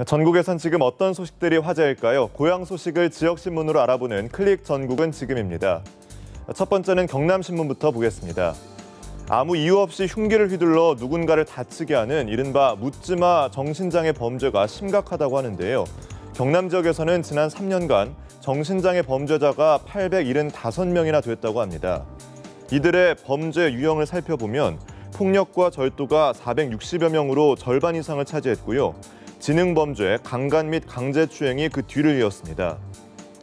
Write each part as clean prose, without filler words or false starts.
전국에선 지금 어떤 소식들이 화제일까요? 고향 소식을 지역신문으로 알아보는 클릭 전국은 지금입니다. 첫 번째는 경남신문부터 보겠습니다. 아무 이유 없이 흉기를 휘둘러 누군가를 다치게 하는 이른바 묻지마 정신장애 범죄가 심각하다고 하는데요. 경남 지역에서는 지난 3년간 정신장애 범죄자가 875명이나 됐다고 합니다. 이들의 범죄 유형을 살펴보면 폭력과 절도가 460여 명으로 절반 이상을 차지했고요. 지능범죄, 강간 및 강제추행이 그 뒤를 이었습니다.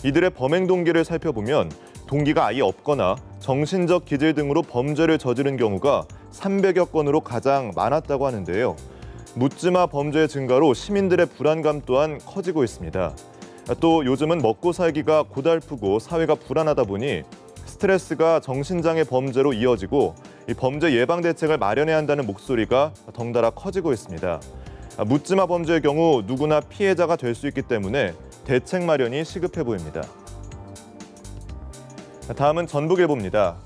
이들의 범행 동기를 살펴보면 동기가 아예 없거나 정신적 기질 등으로 범죄를 저지른 경우가 300여 건으로 가장 많았다고 하는데요. 묻지마 범죄의 증가로 시민들의 불안감 또한 커지고 있습니다. 또 요즘은 먹고 살기가 고달프고 사회가 불안하다 보니 스트레스가 정신장애 범죄로 이어지고 이 범죄 예방 대책을 마련해야 한다는 목소리가 덩달아 커지고 있습니다. 묻지마 범죄의 경우 누구나 피해자가 될 수 있기 때문에 대책 마련이 시급해 보입니다. 다음은 전북일보입니다.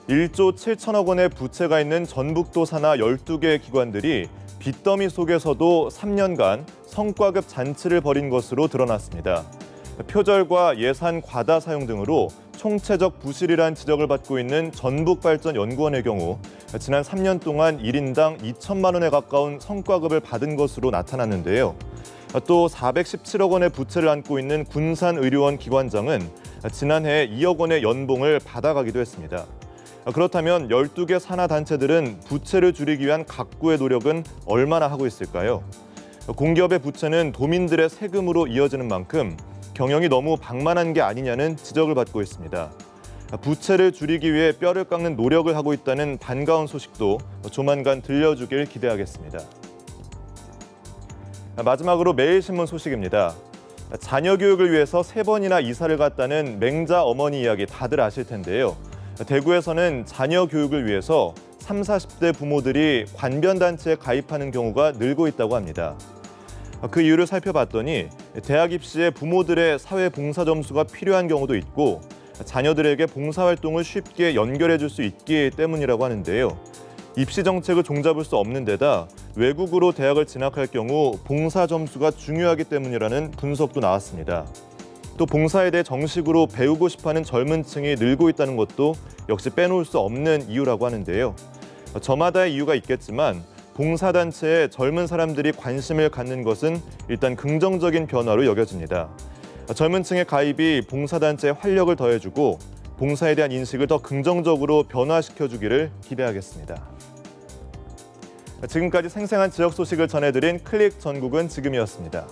1조 7천억 원의 부채가 있는 전북도 산하 12개 기관들이 빚더미 속에서도 3년간 성과급 잔치를 벌인 것으로 드러났습니다. 표절과 예산 과다 사용 등으로 총체적 부실이란 지적을 받고 있는 전북발전연구원의 경우 지난 3년 동안 1인당 2천만 원에 가까운 성과급을 받은 것으로 나타났는데요. 또 417억 원의 부채를 안고 있는 군산의료원 기관장은 지난해 2억 원의 연봉을 받아가기도 했습니다. 그렇다면 12개 산하단체들은 부채를 줄이기 위한 각고의 노력은 얼마나 하고 있을까요? 공기업의 부채는 도민들의 세금으로 이어지는 만큼 경영이 너무 방만한 게 아니냐는 지적을 받고 있습니다. 부채를 줄이기 위해 뼈를 깎는 노력을 하고 있다는 반가운 소식도 조만간 들려주길 기대하겠습니다. 마지막으로 매일신문 소식입니다. 자녀 교육을 위해서 3번이나 이사를 갔다는 맹자 어머니 이야기 다들 아실 텐데요. 대구에서는 자녀 교육을 위해서 30, 40대 부모들이 관변단체에 가입하는 경우가 늘고 있다고 합니다. 그 이유를 살펴봤더니 대학 입시에 부모들의 사회봉사 점수가 필요한 경우도 있고 자녀들에게 봉사활동을 쉽게 연결해 줄 수 있기 때문이라고 하는데요. 입시 정책을 종잡을 수 없는 데다 외국으로 대학을 진학할 경우 봉사 점수가 중요하기 때문이라는 분석도 나왔습니다. 또 봉사에 대해 정식으로 배우고 싶어하는 젊은 층이 늘고 있다는 것도 역시 빼놓을 수 없는 이유라고 하는데요. 저마다의 이유가 있겠지만 봉사단체에 젊은 사람들이 관심을 갖는 것은 일단 긍정적인 변화로 여겨집니다. 젊은 층의 가입이 봉사단체에 활력을 더해주고 봉사에 대한 인식을 더 긍정적으로 변화시켜주기를 기대하겠습니다. 지금까지 생생한 지역 소식을 전해드린 클릭 전국은 지금이었습니다.